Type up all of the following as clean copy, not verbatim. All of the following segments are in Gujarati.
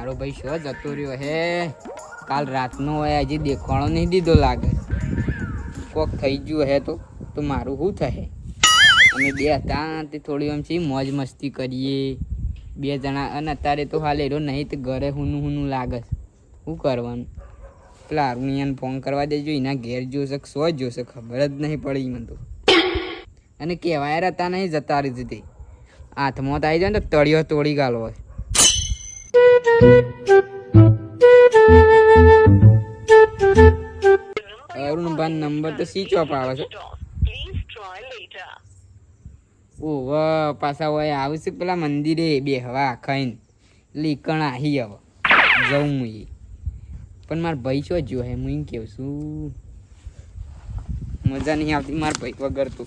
મારો ભાઈ શું જતો રહ્યો હે? કાલ રાતનો હોય, હજી દેખાણો નહીં દીધો લાગે. કોક થઈ ગયું હે તો મારું શું થશે? અમે બે હતા તે થોડી આમ છે મોજ મસ્તી કરીએ બે જણા, અને અત્યારે તો હાલ એરો નહીં તો ઘરે હુનું લાગે. શું કરવાનું? પેલા અરુણિયાને ફોન કરવા દેજો, એના ઘેર જોશે સો જોશે ખબર જ નહીં પડી મને તો. અને કહેવાય હતા નહીં જતા રહી તે હાથમાં તો આવી જાય ને તો તળિયો તોડી ગાલો હોય. અરુણભાઈ નંબર તો સ્વિચ ઓફ આવે છે. ઓહ પાછા હોય આવશે પેલા મંદિરે બેહવા ખાઈને લીકણ આહી હવે જવું હું એ. પણ મારા ભાઈ શું જો હે હું એમ કહું છું, મજા નહીં આવતી મારા ભાઈ વગર તો.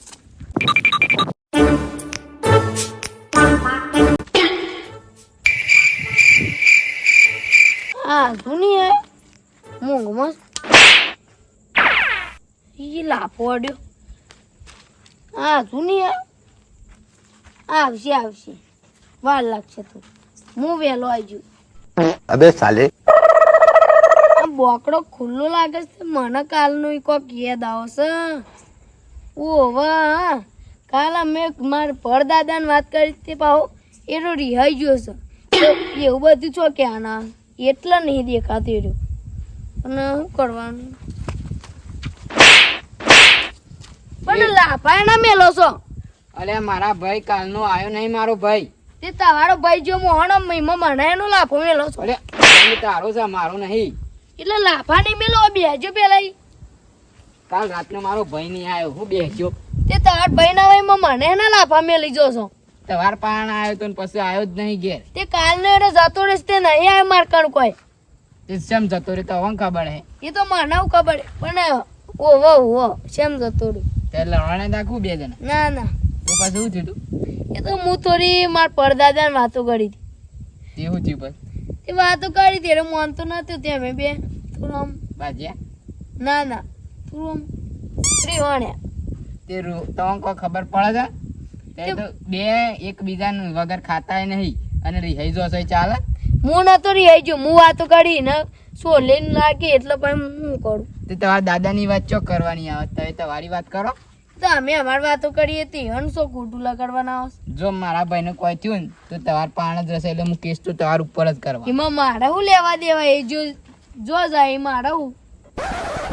આ સુની હે મોંઘ મસ્ત ઈ લાફો અડ્યો. આ સુની હે આવશે વાર લાગશે તો હું વહેલો આવજો. અબે સાલે આ બોકડો ખુલ્લો લાગે છે મને. કાલનો કોક યાદ આવશે. ઓવા કાલ અમે મારા પરદાદાને વાત કરી તે પાહો એનો રિહાઈ ગયો છે તો એવું બધું છો કે આના એટલા નહીં દેખાતું રહ્યું. અને શું કરવાનું? પણ લાફા ના મેલો છો. અલે મારા ભાઈ કાલનો આવ્યો નહીં મારો ભાઈ. તે તમારો ભાઈ જો મોહન મહિમા મને એનો લાફો મેલો છો. અરે તારો છે મારો નહીં. એટલે લાફા નહીં મેલો બેહજો પેલા. કાલ રાતનો મારો ભાઈ નહીં આવ્યો, હું બેસ્યો. તે તાર ભાઈ ના ભાઈ મને એના લાફા મેલી જો છો. તવાર પાણ આવ્યો તો પછી આવ્યો જ નહીં ઘેર. તે કાલનો એને જતો રસ્તે નહીં આવ્યો મારકણ કોઈ. તે શેમ જતો રે તો હવે ખબર હે. એ તો મને ખબર પણ ઓવો શેમ જતો રહ્યો તે લડવાને દાખવું બે જણા. ના તો પછી શું થયું? એ તો હું થોડી માર પરદાદા વાતો કરી હતી. તે શું થયું પછી? તે વાતો કરી હતી એટલે માનતો નતું તે અમે બે થોડું આમ બાજ્યા ના થોડું આમ રીવાણ્યા. તે તમને કોઈ ખબર પડે છે? તે તો બે એકબીજા વગર ખાતા નહીં અને રિહાઈ જશે ચાલે. હું નતો રીહાઈ ગયો, હું વાતો કરી ને શું લઈને લાગી એટલે પણ હું કરું. તે તમારા દાદાની વાત ચો કરવાની આવે, તમે તમારી વાત કરો. તો અમે અમારી વાતો કરી હતી અને શું ખોટું લગાડવાના આવશે. જો મારા ભાઈને કોઈ થયું ને તો તમાર પાણ જ રહેશે, એટલે હું કેસ તો તમાર ઉપર જ કરવા. એમાં મારા હું લેવા દેવા? એ જો જાય મારા હું.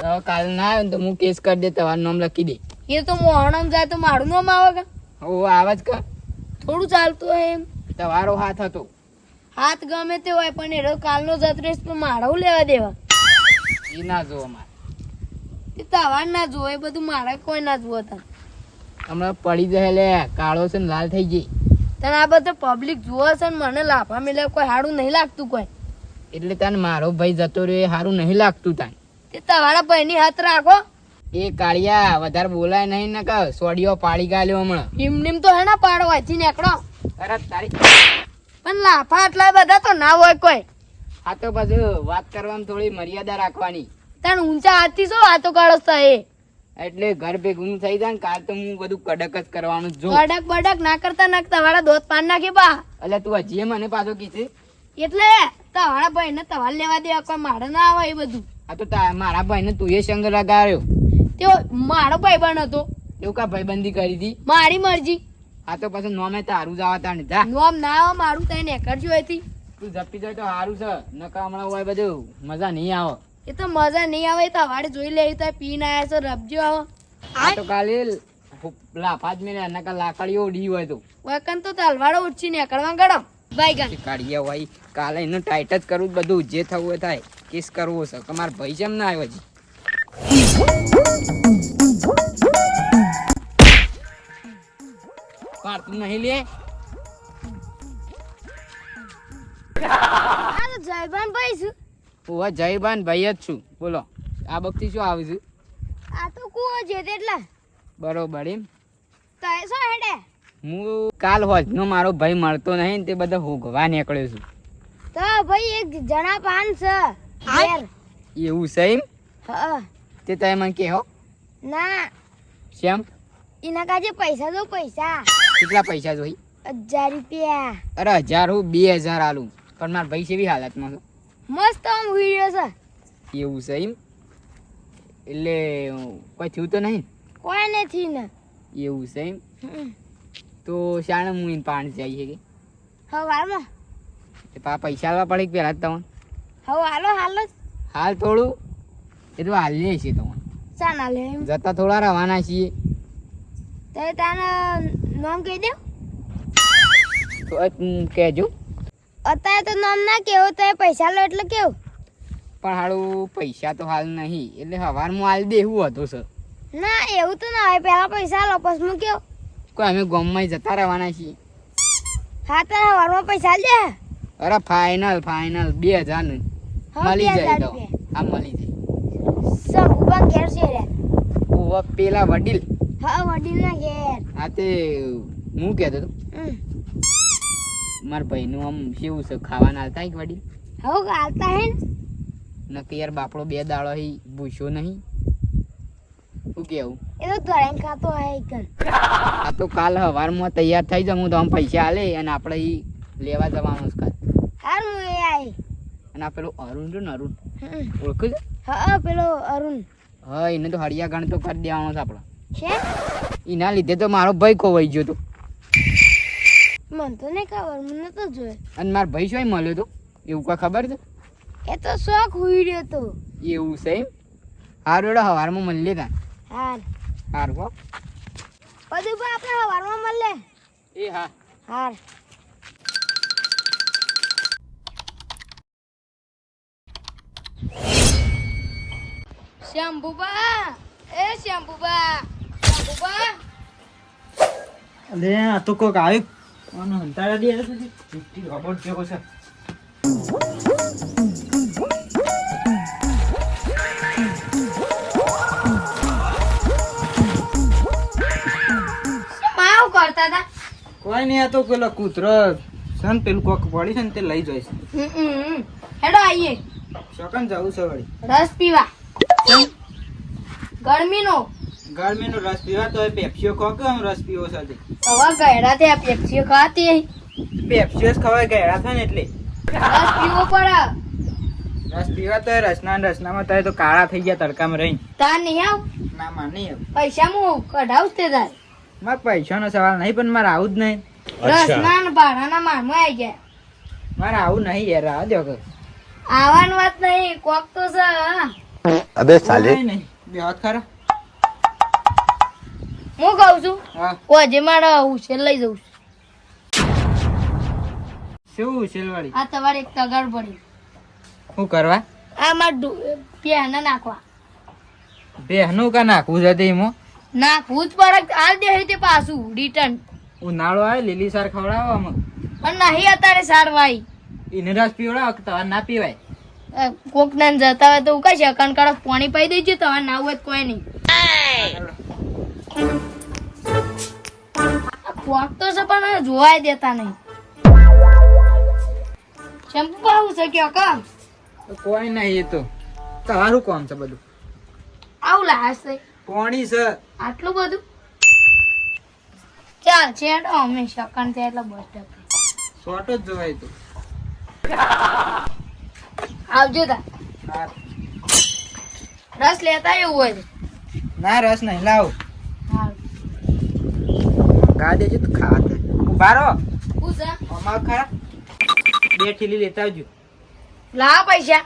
તો કાલ ના આવે ને તો હું કેસ કરી દે, તમારું નામ લખી દે. એ તો મોહણમ જાય તો મારું નામ આવે કે? ઓ આવે જ કર. થોડું ચાલતું હોય એમ. તમારો હાથ હતો. હાથ ગમે તે હોય પણ એનો કાલનો જત રહેશે તો મારા હું લેવા દેવા? એ ના જોવો મારે. તે તવાર ના જોવે એ બધું મારા કોઈ ના જોતા. હમણાં પડી જાય લે કાળો છે ને લાલ થઈ ગઈ. તને આ બધું પબ્લિક જોવે છે ને મને લાફા મેલે કોઈ સારું નહીં લાગતું કોઈ. એટલે તને મારો ભાઈ જતો રહ્યો એ સારું નહીં લાગતું તને. તે તમારા ભાઈની હાથ રાખો. એ કાળિયા વધારે બોલાય નહીં ને કહો સોડિયો પાડી ગાલ્યો હમણાં. નિમ તો હે ને પાડો વાંચી નીકળો. અરે તારી પણ લાફા આટલા બધા તો ના હોય કોઈ. આ તો પછી વાત કરવામાં થોડી મર્યાદા રાખવાની. તને ઊંચા હાથથી શું વાતો કાઢો છો એ? એટલે ઘર ભેગું થઈ જાય ને કાલ તો હું બધું કડક જ કરવાનું જો. બડક ના કરતા તમારા દોત પાન નાખી બા. એટલે તું હજી મને પાછો કીધું એટલે તમારા ભાઈને તમારે લેવા દેવા કોઈ મારે ના આવે એ બધું. આ તો મારા ભાઈને તું એ સંગ લગાવ્યો. તે મારો ભાઈબંધ હતો. એવું કા ભાઈબંધી કરી હતી? મારી મરજી. આ તો પછી નોમે તારું જ આવતા ને જા. નોમ ના આવે મારું તને એકરજો હતી. તું જપી જાય તો સારું છે, નકા હમણાં હોય બધું મજા નહીં આવે. એ તો મજા નહીં આવે તો વાડે જોઈ લેવી તો પીને આવ્યા છો રબજો આવો. આ તો કાલે લાફા જ મેળે નકા લાકડીઓ ઉડી હોય તો વકન તો તલવાડો ઉઠી નીકળવા ગળો ભાઈ ગણ કાઢીયા હોય. કાલે એનું ટાઈટ જ કરવું બધું જે થવું હોય થાય. કેસ કરવો છે કે મારા ભાઈ જેમ ના આવ્યો હજી. પાડતું નહીં લે. આ તો જયભાન ભાઈ છું. ઓવા જયભાન ભાઈ જ છું. બોલો આ બખતી શું આવી છું? આ તો કુવો છે તેટલા બરોબર એમ. તો એ શું હેડે? હું કાલ હોજનો મારો ભાઈ મળતો નહીં ને તે બધા હોગવા નીકળ્યો છું. તો ભાઈ એક જણા પાન છે ઘેર. એવું છે એમ? હા. તે તમે મને કહો ના શ્યામ એના કાજે પૈસા દો પૈસા. કેટલા પૈસા જોઈ? 1000 રૂપિયા. અરે 1000 હું 2000 આલું. પણ મારા ભાઈ કેવી હાલતમાં છે? મસ્ત આમ વિડીયો છે. એવું છે એમ? એટલે કોઈ થયું તો નહીં? કોઈ નથી ને. એવું છે એમ? તો શાણે હું એને પાણી જાય છે કે હવારમાં પૈસા આલવા પડે કે પહેલાં જ તમને? હવે હાલો જ હાલ થોડું એ તો હાલ લે છે તમને. ચા ના લે એમ જતા થોડા રવાના છીએ. તો તારા નામ કહી દે. તો કહેજો. અત્યારે તો નામ ના કેવું તો પૈસા લો એટલે કેવું. પણ હારું પૈસા તો હાલ નહીં એટલે સવારમાં હાલ દે એવું હતું સર. ના એવું તો ના હોય, પહેલા પૈસા લો પછી હું કેવું. કોઈ અમે ગામમાં જતા રહેવાના છીએ. હા તો સવારમાં પૈસા લે. અરે ફાઇનલ 2000 ને મળી જાય તો. હા મળી જાય. ઉભા ઘેર છે રે. ઓવા પેલા વડીલ. હા વડીલ ના ઘેર. હા તે હું કહેતો હતો મારા ભાઈનું આમ કેવું છે ખાવાના હાલતા કે વડીલ? હવે ગાલતા હે ને નક્કી યાર બાપડો 2 દાડો હી ભૂસ્યો નહીં. શું કેવું? એ તો ધરાઈને ખાતો હોય એકન. આ તો કાલ સવારમાં તૈયાર થઈ જાઉં તો આમ પૈસા આલે અને આપણે ઈ લેવા જવાનું છે કાલ. હાર હું એ આઈ. અને આ પેલો અરુણ છે ને અરુણ ઓળખું છે? હા પેલો અરુણ હા એને તો હળિયા ગણ તો કરી દેવાનો છે આપણે. છે એના લીધે તો મારો ભાઈ ખોવાઈ ગયો તો. મને તો નહીં ખબર, મને તો જોયે. અને મારો ભાઈ શું મળ્યો તો એવું કોઈ ખબર છે? એ તો શોખ હુઈ રહ્યો તો. એવું છે એમ? હારું એડો સવારમાં મળીએ તા. હાર હારું હો. બધું પણ આપણે સવારમાં મળે. એ હા. હાર શ્યામબુબા, એ શ્યામબુબા, શ્યામબુબા. અલે આ તો કોક આવ્યું કોનો હંતાડા દે છે ચીટી રોબોટ જેવો છે. માવ કરતા હતા. કોઈ નહીં, આ તો પેલો કૂતરો છે ને પેલું કોક પડી છે ને તે લઈ જાય છે. હેડો આઈએ. ચોકન જવું છે વળી. રસ પીવા ગરમીનો. ગરમીનો રસ પીવા તો પેપ્સીઓ ખો કે આમ રસ પીવો સાથે હવે ગયડા તે પેપ્સી ખાતી. પેપ્સીઓ જ ખવાય ગયા છે ને એટલે રસ પીવો પડે. રસ પીવા તો રસનામાં તારે તો કાળા થઈ ગયા તડકામાં રહીને. તાર નહીં આવ ના માં નહીં આવે. પૈસા હું કઢાવ તે તાર. મારે પૈસાનો સવાલ નહીં પણ મારે આવું જ નહીં. રસના ને ભાડાના મારમાં આવી ગયા. મારે આવું નહીં યાર, આ દો કે આવવાની વાત નહીં, કોક તો છે. અબે સાલે નહીં બે હાથ ખરા. હું કઉ છું હા કોજે મારા ઉછેર લઈ જઉં છું. શું સેલવાળી આ તમારે એક તગાર પડી. શું કરવા? આ માર પ્યાના નાખવા. બેહનું કા નાખવું છે તે એમાં? નાખવું જ પડે. આ દે તે પાછું રિટર્ન. ઉનાળો આવે લીલી સાર ખવડાવો આમાં. પણ નહીં અત્યારે સારવાઈ. એને રસ પીવડાવો કે તમારે ના પીવાય? કોક ના જતા હોય તો કઈ છે કણકડક પાણી પાઈ દેજો. તમારે ના હોય તો કોઈ નહીં. કોક તો છે પણ જોવાય દેતા નહીં. શેમ્પુ પાવું છે કે કામ તો કોઈ નહીં, એ તો તમારું કોમ છે બધું. આવું લાશ છે પાણી છે. આટલું બધું. ચાલ છેડો અમે શકન થયા એટલે બસ સ્ટોપ શોર્ટ જ જોવાય તો. આવજો તા. હા. રસ લેતા એવું હોય તો. ના રસ નહીં લાવો. હારું. ગા દેજો તો ખાવા બારો શું છે? અમાર ખરા 2 ઠીલી લેતા આવજો. લાવા પૈસા.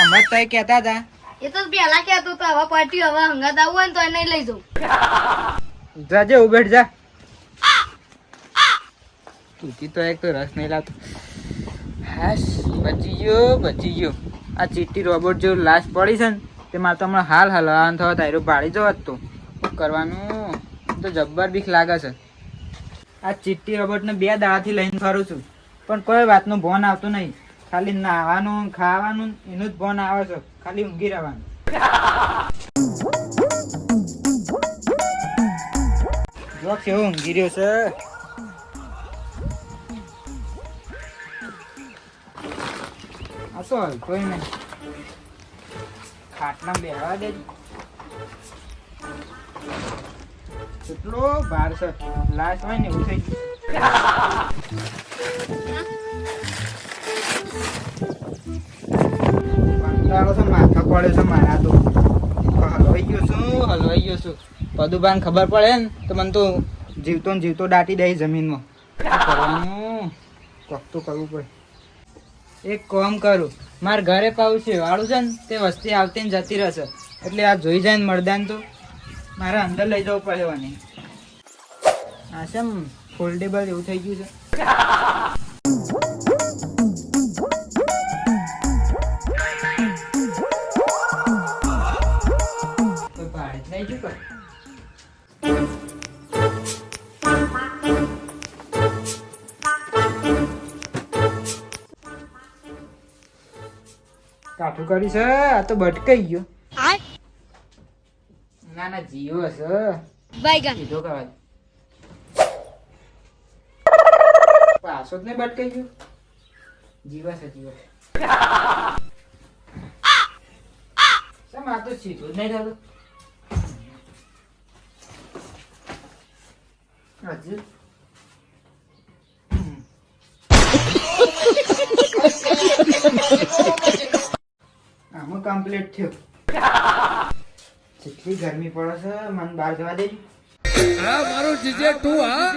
અમે તો કહેતા હતા. એ તો પેલા કહેતો તો હવે પાર્ટી હવે હંગાત આવું હોય ને તો એને લઈ જાઉં. જાજે ઉભેટ જા. તુતી તો એક તો રસ નહીં લાવતો. હાશ બચી ગયો. આ ચીટી રોબોટ જેવું લાશ પડી છે ને તે મારે તો હમણાં હાલ હલવાનું થવા તાયરો ભાડી જવા જ તો શું કરવાનું? તો જબ્બર બીક લાગે છે. આ ચીટી રોબોટને 2 દાડાથી લઈને ફરું છું પણ કોઈ વાતનું ભોન આવતું નહીં. ખાલી નાહવાનું ખાવાનું એનું જ ભોન આવે છે. ખાલી ઊંઘી રહેવાનું. જો કેવો ઊંઘી રહ્યો છે. આ શું કોઈ નહીં. ખાટલા બેહવા દે. કેટલો ભાર છે. લાશ હોય ને એવું થઈ ગયું. કંટાળો છે, માથા પડે છે મારા તો. હલવાઈ ગયો છું. પદુભાઈને ખબર પડે ને તો મને તો જીવતો ને જીવતો દાટી દે જમીનમાં. શું કરવાનું? કોક તો કરવું પડે. એક કામ કરું, મારા ઘરે પાવું છે વાળું છે ને તે વસ્તી આવતી ને જતી રહેશે, એટલે આ જોઈ જાય ને મળદાન તો મારે અંદર લઈ જવું પડે મને. આ શેમ ફોલ્ડેબલ એવું થઈ ગયું છે. કોઈ ભાડે જ લઈ ગયું કાઠું કરી છે. આ તો ભટકાઈ ગયો. ના ના જીવો છે. કીધો કરવા દે. પાછો જ નહીં ભટકાઈ ગયો. જીવા છે જીવો છે. શેમ આ તો સીધું જ નહીં થતું. હજુ આમાં કમ્પ્લીટ થયો. જેટલી ગરમી પડે છે મને બહાર જવા દેજો. મારું જીજે તું હા